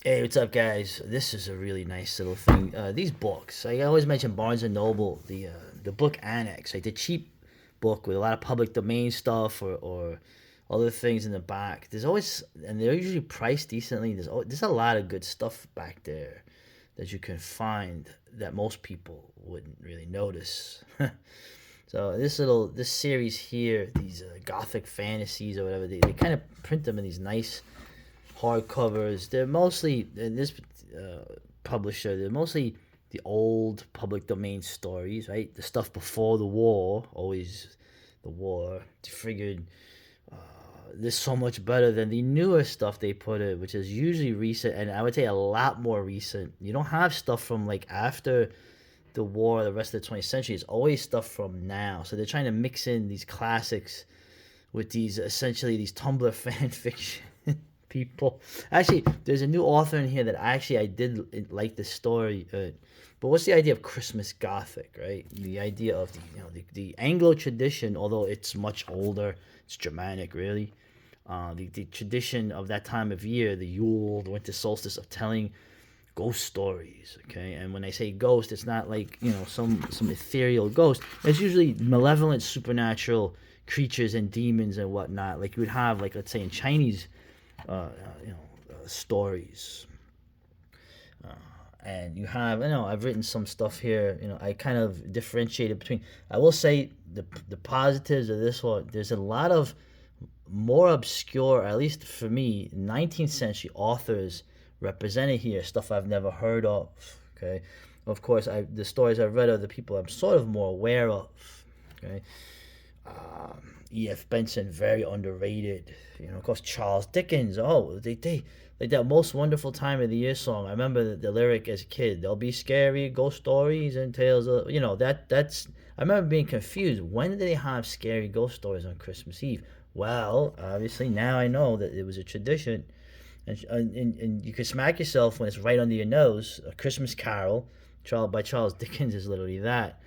Hey, what's up, guys? This is a really nice little thing. These books, I always mention Barnes and Noble, the book Annex, like the cheap book with a lot of public domain stuff or other things in the back. There's always, and they're usually priced decently. There's a lot of good stuff back there that you can find that most people wouldn't really notice. So this series here, these Gothic fantasies or whatever, they kind of print them in these nice hardcovers. They're mostly in this publisher. They're mostly the old public domain stories, right? The stuff before the war, always the war. Figured this so much better than the newer stuff they put in, which is usually recent, and I would say a lot more recent. You don't have stuff from like after the war, the rest of the 20th century. It's always stuff from now. So they're trying to mix in these classics with these essentially these Tumblr fan fiction people. Actually, there's a new author in here that I did like the story. But what's the idea of Christmas Gothic, right? The idea of the Anglo tradition, although it's much older, it's Germanic, really. The tradition of that time of year, the Yule, the winter solstice, of telling ghost stories. Okay, and when I say ghost, it's not like some ethereal ghost. It's usually malevolent, supernatural creatures and demons and whatnot. Like you would have, like let's say in Chinese stories. And you have, I've written some stuff here. I kind of differentiated between. I will say the positives of this one. There's a lot of more obscure, at least for me, 19th century authors represented here. Stuff I've never heard of. Okay, of course, the stories I've read are the people I'm sort of more aware of. Okay, E.F. Benson, very underrated. Of course, Charles Dickens. Oh, they like that Most Wonderful Time of the Year song. I remember the lyric as a kid. There'll be scary ghost stories and tales of that's. I remember being confused. When did they have scary ghost stories on Christmas Eve? Well, obviously now I know that it was a tradition, and you can smack yourself when it's right under your nose. A Christmas Carol, by Charles Dickens, is literally that.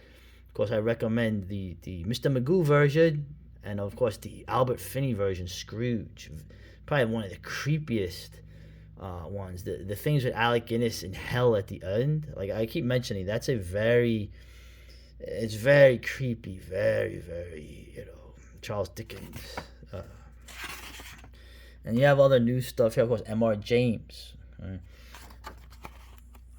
Of course, I recommend the Mr. Magoo version, and of course the Albert Finney version, Scrooge. Probably one of the creepiest ones. The things with Alec Guinness in hell at the end. Like I keep mentioning, it's very creepy, very very Charles Dickens. And you have other new stuff here, of course, M.R. James. Right?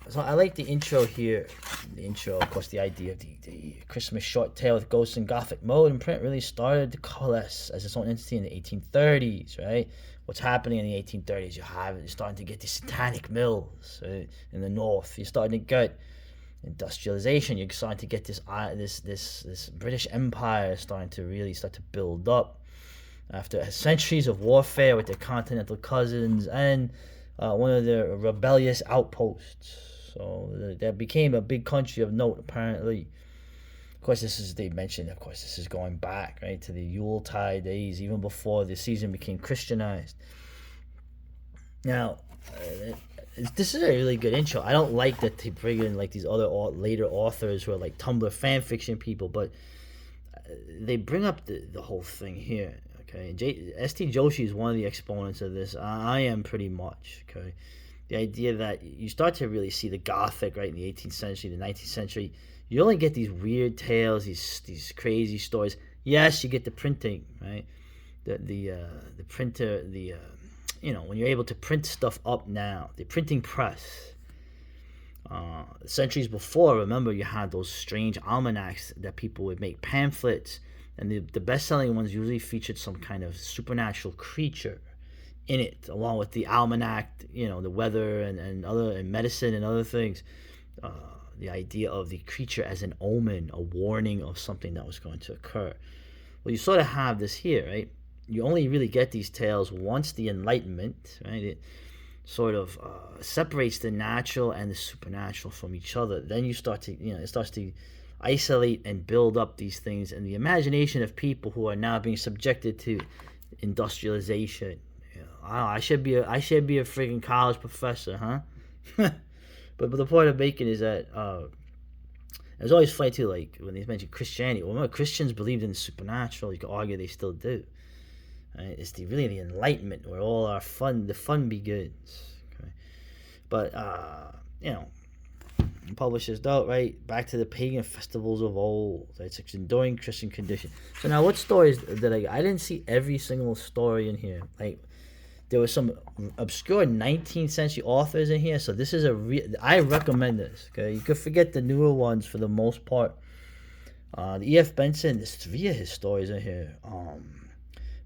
So I like the intro here. The intro, of course, the idea of the Christmas short tale with ghosts in Gothic mode and print really started to coalesce as its own entity in the 1830s, right? What's happening in the 1830s? You're starting to get the satanic mills, right? In the north. You're starting to get industrialization. You're starting to get this British Empire starting to build up after centuries of warfare with their continental cousins and one of their rebellious outposts. So that became a big country of note, apparently. Of course, they mentioned, of course, this is going back, right, to the Yuletide days, even before the season became Christianized. Now, this is a really good intro. I don't like that they bring in, like, these other later authors who are, like, Tumblr fan fiction people, but they bring up the whole thing here, okay? S.T. Joshi is one of the exponents of this. I am pretty much, okay? The idea that you start to really see the Gothic, right, in the 18th century, the 19th century. You only get these weird tales, these crazy stories. Yes, you get the printing, right? The printer, when you're able to print stuff up now, the printing press. Centuries before, remember, you had those strange almanacs that people would make pamphlets, and the best-selling ones usually featured some kind of supernatural creature in it, along with the almanac, the weather and other and medicine and other things. The idea of the creature as an omen, a warning of something that was going to occur. Well, you sort of have this here, right? You only really get these tales once the Enlightenment, right? It sort of separates the natural and the supernatural from each other. Then you start to, it starts to isolate and build up these things in the imagination of people who are now being subjected to industrialization. I should be a freaking college professor, huh? But the point I'm making is that it was always funny too, like when they mentioned Christianity. Well, remember, Christians believed in the supernatural. You could argue they still do. Right? It's really the Enlightenment where all the fun begins. Okay? But you know, publishes out, right? Back to the pagan festivals of old. It's an enduring Christian condition. So now, what stories did I didn't see every single story in here. Like, there was some obscure 19th century authors in here. So this is I recommend this. Okay, you could forget the newer ones for the most part. The E.F. Benson, there's 3 of his stories in here.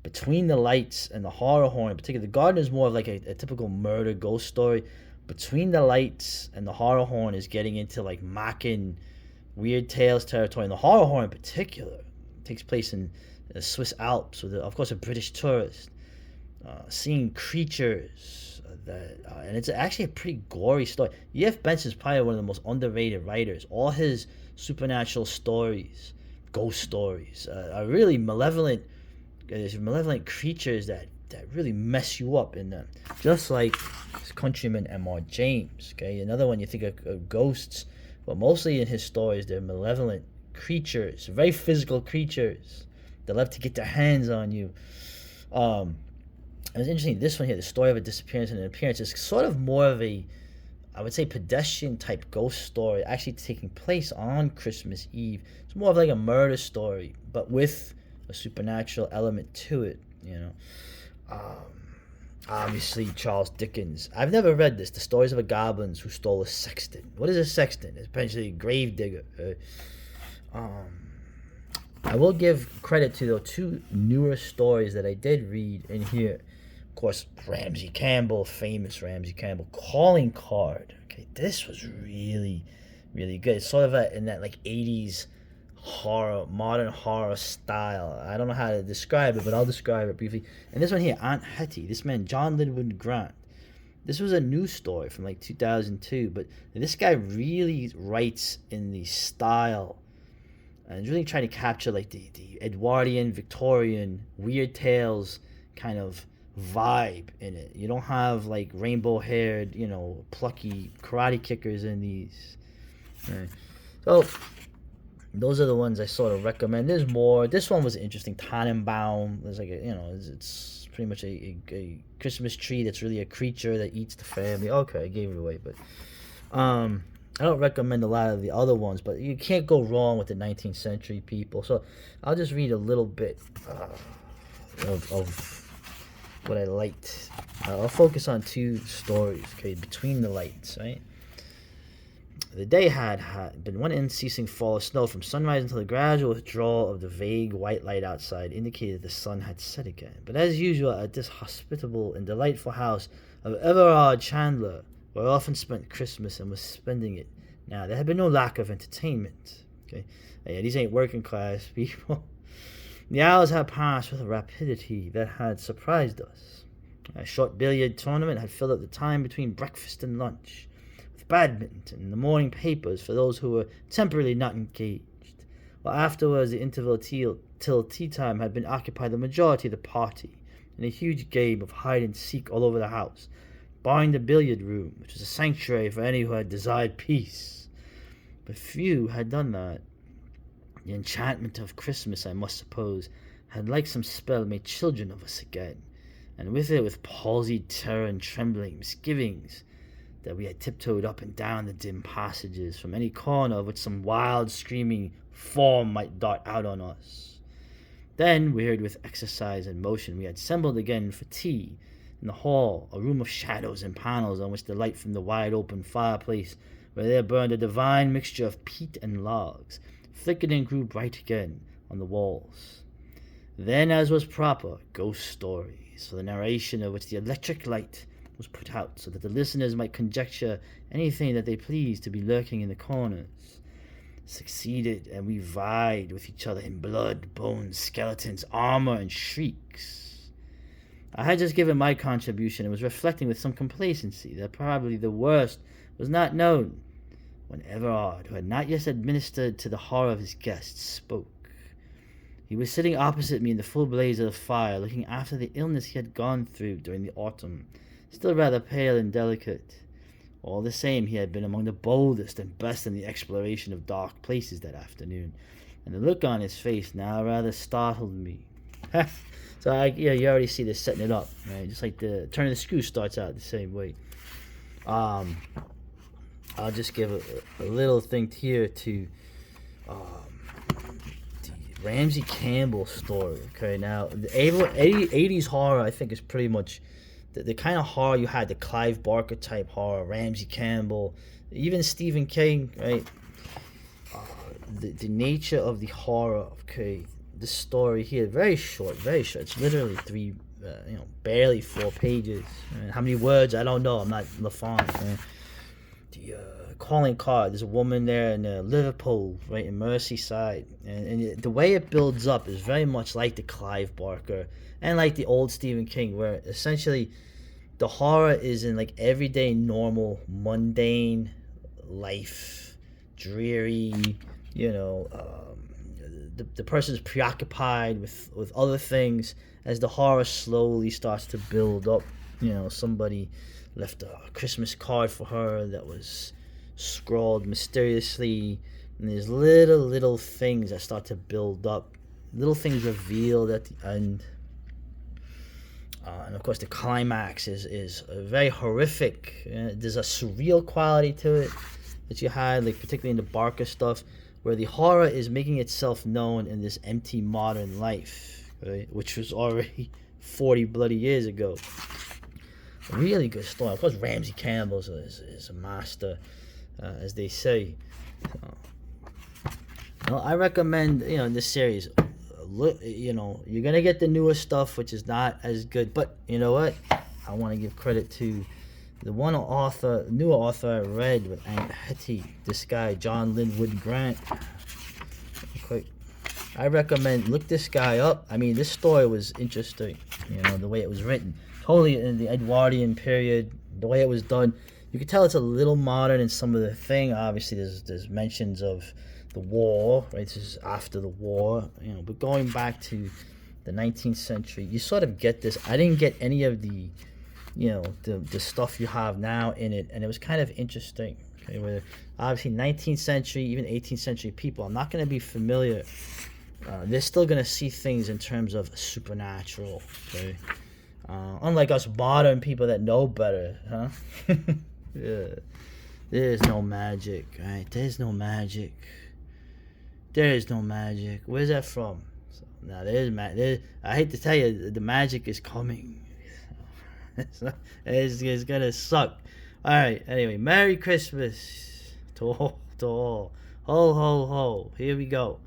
Between the Lights and the Horror Horn in particular. The Garden is more of like a typical murder ghost story. Between the Lights and the Horror Horn is getting into like mocking weird tales territory. And the Horror Horn in particular takes place in the Swiss Alps with, of course, a British tourist seeing creatures and it's actually a pretty gory story. E.F. Benson is probably one of the most underrated writers. All his supernatural stories, ghost stories, are really malevolent. There's malevolent creatures that really mess you up in them. Just like his countryman M.R. James. Okay, another one you think of ghosts, but mostly in his stories they're malevolent creatures, very physical creatures that love to get their hands on you. It was interesting. This one here, the story of a disappearance and an appearance, is sort of more of a, I would say, pedestrian type ghost story, actually taking place on Christmas Eve. It's more of like a murder story, but with a supernatural element to it. You know, obviously Charles Dickens. I've never read this. The Stories of a Goblins Who Stole a Sexton. What is a sexton? It's essentially a grave digger. I will give credit to the 2 newer stories that I did read in here. Of course, Ramsey Campbell, famous Ramsey Campbell, Calling Card. Okay, this was really, really good. It's sort of in that like 80s horror, modern horror style. I don't know how to describe it, but I'll describe it briefly. And this one here, Aunt Hetty, this man, John Linwood Grant. This was a news story from like 2002, but this guy really writes in the style and really trying to capture like the Edwardian, Victorian, weird tales kind of vibe in it. You don't have like rainbow haired, plucky karate kickers in these. Right. So those are the ones I sort of recommend. There's more. This one was interesting. Tannenbaum. There's like it's pretty much a Christmas tree that's really a creature that eats the family. Okay, I gave it away, but I don't recommend a lot of the other ones, but you can't go wrong with the 19th century people. So I'll just read a little bit of what I liked. I'll focus on 2 stories. Okay, Between the Lights, right? The day had been one unceasing fall of snow from sunrise until the gradual withdrawal of the vague white light outside indicated the sun had set again. But as usual at this hospitable and delightful house of Everard Chandler, where I often spent Christmas and was spending it now, there had been no lack of entertainment. Okay, yeah, these ain't working class people. The hours had passed with a rapidity that had surprised us. A short billiard tournament had filled up the time between breakfast and lunch, with badminton and the morning papers for those who were temporarily not engaged, while afterwards the interval till tea time had been occupied the majority of the party in a huge game of hide-and-seek all over the house, barring the billiard room, which was a sanctuary for any who had desired peace. But few had done that. The enchantment of Christmas, I must suppose, had like some spell made children of us again, and with palsied terror and trembling misgivings, that we had tiptoed up and down the dim passages, from any corner of which some wild screaming form might dart out on us. Then, wearied with exercise and motion, we had assembled again for tea in the hall, a room of shadows and panels on which the light from the wide open fireplace, where there burned a divine mixture of peat and logs, flickered and grew bright again on the walls. Then, as was proper, ghost stories, for the narration of which the electric light was put out, so that the listeners might conjecture anything that they pleased to be lurking in the corners, succeeded, and we vied with each other in blood, bones, skeletons, armor, and shrieks. I had just given my contribution and was reflecting with some complacency that probably the worst was not known, when Everard, who had not yet administered to the horror of his guests, spoke. He was sitting opposite me in the full blaze of the fire, looking after the illness he had gone through during the autumn, still rather pale and delicate. All the same, he had been among the boldest and best in the exploration of dark places that afternoon, and the look on his face now rather startled me. So you already see this setting it up, right? Just like the Turn of the Screw starts out the same way. Um, I'll just give a little thing here to the Ramsey Campbell story. Okay, now the 80s horror, I think, is pretty much the kind of horror you had, the Clive Barker type horror, Ramsey Campbell, even Stephen King, right? The nature of the horror. Okay, this story here, very short, very short. It's literally three, barely 4 pages. How many words? I don't know. I'm not LaFont. The calling card. There's a woman there in Liverpool, right in Merseyside, and the way it builds up is very much like the Clive Barker and like the old Stephen King, where essentially the horror is in like everyday, normal, mundane life, dreary. The person's preoccupied with other things as the horror slowly starts to build up. Somebody left a Christmas card for her that was scrawled mysteriously, and there's little things that start to build up, little things revealed at the end. And of course, the climax is very horrific. There's a surreal quality to it that you had, like particularly in the Barker stuff, where the horror is making itself known in this empty modern life, right? Which was already 40 bloody years ago. Really good story. Of course, Ramsey Campbell is a master, as they say. I recommend, in this series, look, you're gonna get the newer stuff, which is not as good. But you know what? I want to give credit to the newer author I read with Aunt Hetty. This guy, John Linwood Grant. Quick, I recommend look this guy up. I mean, this story was interesting. The way it was written, totally in the Edwardian period. The way it was done, you can tell it's a little modern in some of the thing. Obviously, there's mentions of the war, right? This is after the war, but going back to the 19th century, you sort of get this. I didn't get any of the the stuff you have now in it, and it was kind of interesting. Okay, where obviously 19th century, even 18th century people, I'm not going to be familiar. They're still going to see things in terms of supernatural. Okay, unlike us modern people that know better, huh? Yeah, there's no magic, right? There's no magic. There is no magic. Where's that from? So, now I hate to tell you, the magic is coming. It's gonna suck. All right. Anyway, Merry Christmas to all. Ho ho ho. Here we go.